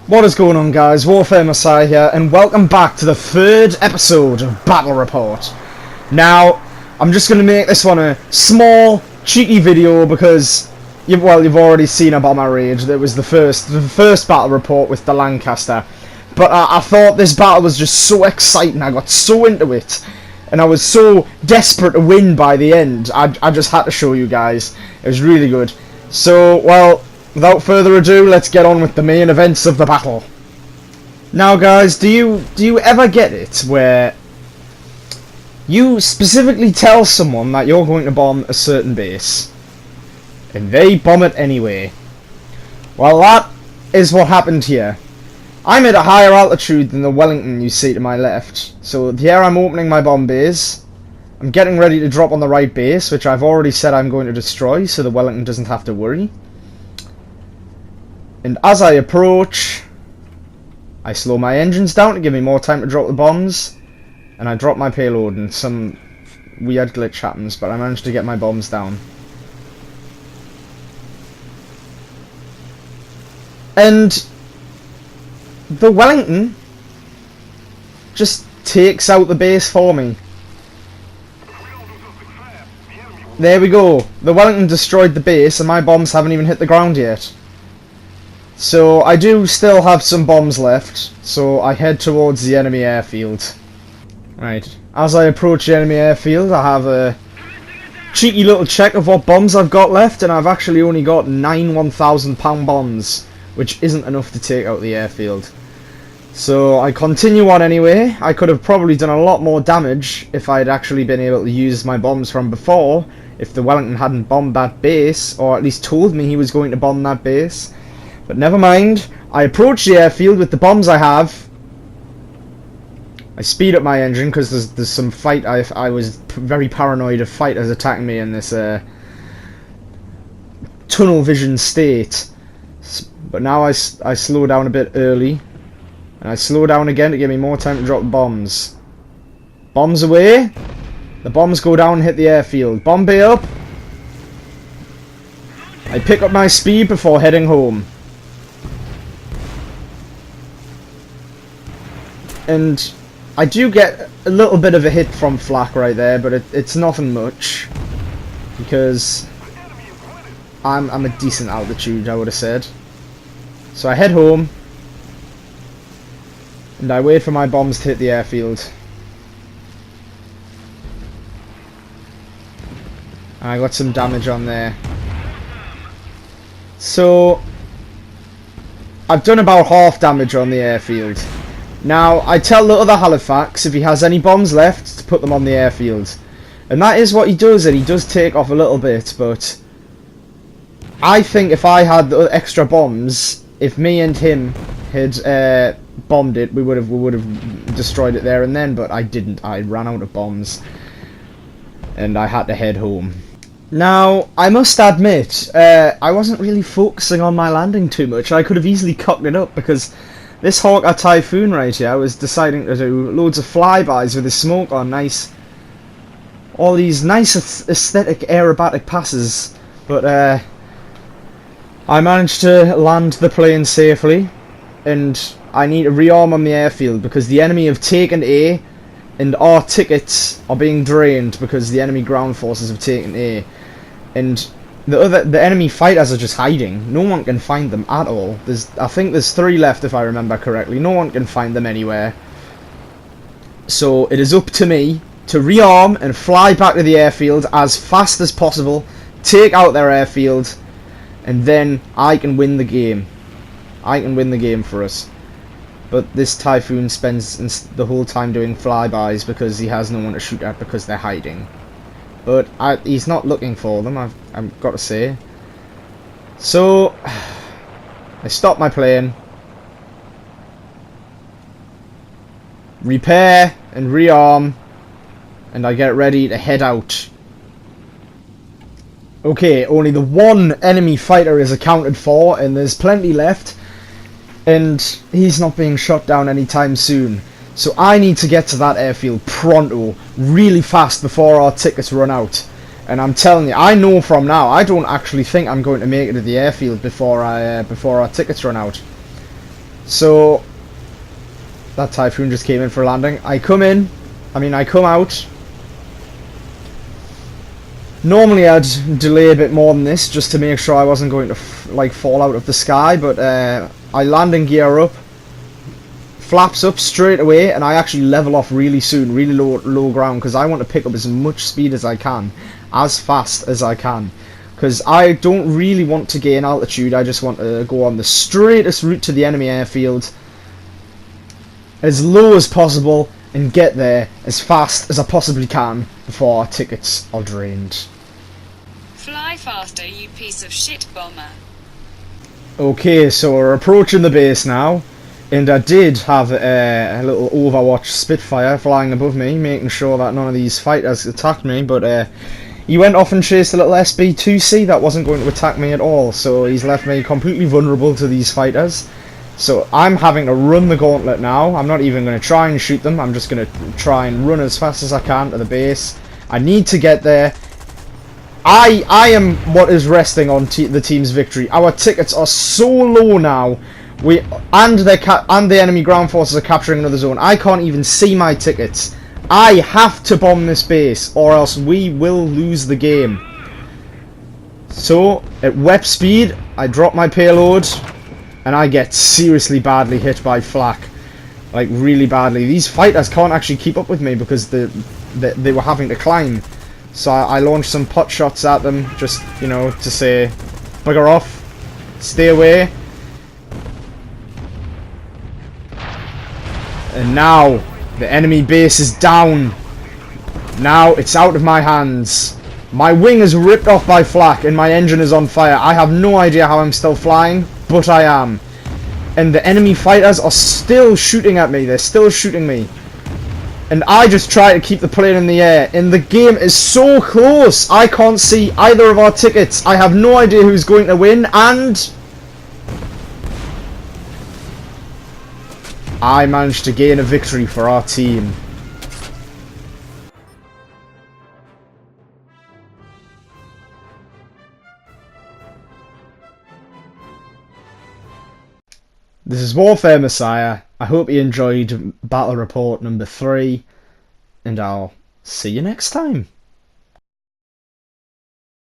What is going on, guys? Warfare Messiah here, and welcome back to the third episode of Battle Report. Now, I'm just going to make this one a small, cheeky video because, you've already seen about my rage. That was the first Battle Report with the Lancaster. But I thought this battle was just so exciting, I got so into it, and I was so desperate to win by the end. I just had to show you guys. It was really good. So, well, without further ado, let's get on with the main events of the battle. Now, guys, do you ever get it where you specifically tell someone that you're going to bomb a certain base, and they bomb it anyway? Well, that is what happened here. I'm at a higher altitude than the Wellington you see to my left, so here I'm opening my bomb base. I'm getting ready to drop on the right base, which I've already said I'm going to destroy, so the Wellington doesn't have to worry. And as I approach, I slow my engines down to give me more time to drop the bombs, and I drop my payload, and some weird glitch happens, but I managed to get my bombs down. And the Wellington just takes out the base for me. There we go. The Wellington destroyed the base, and my bombs haven't even hit the ground yet. So I do still have some bombs left, so I head towards the enemy airfield. Right, as I approach the enemy airfield, I have a cheeky little check of what bombs I've got left, and I've actually only got 9 1,000-pound bombs, which isn't enough to take out the airfield. So I continue on anyway. I could have probably done a lot more damage if I had actually been able to use my bombs from before, if the Wellington hadn't bombed that base, or at least told me he was going to bomb that base. But never mind. I approach the airfield with the bombs I have. I speed up my engine because there's some fight. I was very paranoid of fighters attacking me in this tunnel vision state. But now I slow down a bit early. And I slow down again to give me more time to drop the bombs. Bombs away. The bombs go down and hit the airfield. Bomb bay up. I pick up my speed before heading home. And I do get a little bit of a hit from flak right there, but it's nothing much. Because I'm a decent altitude, I would have said. So I head home. And I wait for my bombs to hit the airfield. And I got some damage on there. So I've done about half damage on the airfield. Now I tell the other Halifax if he has any bombs left to put them on the airfield. And that is what he does, and he does take off a little bit, but I think if I had the extra bombs, if me and him had bombed it, we would have destroyed it there and then, but I didn't. I ran out of bombs and I had to head home. Now I must admit, I wasn't really focusing on my landing too much. I could have easily cocked it up because this Hawker Typhoon right here was deciding to do loads of flybys with his smoke on, all these nice aesthetic aerobatic passes, but I managed to land the plane safely. And I need to rearm on the airfield because the enemy have taken A, and our tickets are being drained because the enemy ground forces have taken A, and the enemy fighters are just hiding. No one can find them at all. I think there's 3 left if I remember correctly. No one can find them anywhere. So it is up to me to rearm and fly back to the airfield as fast as possible, take out their airfield, and then I can win the game. I can win the game for us. But this Typhoon spends the whole time doing flybys because he has no one to shoot at because they're hiding. But he's not looking for them, I've got to say. So I stop my plane, repair and rearm, and I get ready to head out. Okay, only the one enemy fighter is accounted for, and there's plenty left. And he's not being shot down anytime soon. So I need to get to that airfield pronto, really fast before our tickets run out. And I'm telling you, I know from now, I don't actually think I'm going to make it to the airfield before our tickets run out. So that Typhoon just came in for landing. I come out. Normally I'd delay a bit more than this just to make sure I wasn't going to like fall out of the sky, but I land and gear up, flaps up straight away, and I actually level off really soon, really low ground, because I want to pick up as much speed as I can, as fast as I can, because I don't really want to gain altitude. I just want to go on the straightest route to the enemy airfield as low as possible and get there as fast as I possibly can before our tickets are drained. Fly faster, you piece of shit bomber. Okay, so we're approaching the base now, and I did have a little Overwatch Spitfire flying above me, making sure that none of these fighters attacked me, but he went off and chased a little SB-2C that wasn't going to attack me at all, so he's left me completely vulnerable to these fighters. So I'm having to run the gauntlet now. I'm not even going to try and shoot them, I'm just going to try and run as fast as I can to the base. I need to get there. I am what is resting on the team's victory. Our tickets are so low now. And the enemy ground forces are capturing another zone. I can't even see my tickets. I have to bomb this base, or else we will lose the game. So at web speed, I drop my payload, and I get seriously badly hit by flak, like really badly. These fighters can't actually keep up with me because they were having to climb. So I launched some pot shots at them, just, you know, to say, bugger off, stay away. And now, the enemy base is down. Now, it's out of my hands. My wing is ripped off by flak and my engine is on fire. I have no idea how I'm still flying, but I am. And the enemy fighters are still shooting at me, they're still shooting me. And I just try to keep the plane in the air, and the game is so close. I can't see either of our tickets. I have no idea who's going to win, and I managed to gain a victory for our team. This is Warfare Messiah. I hope you enjoyed Battle Report number 3, and I'll see you next time.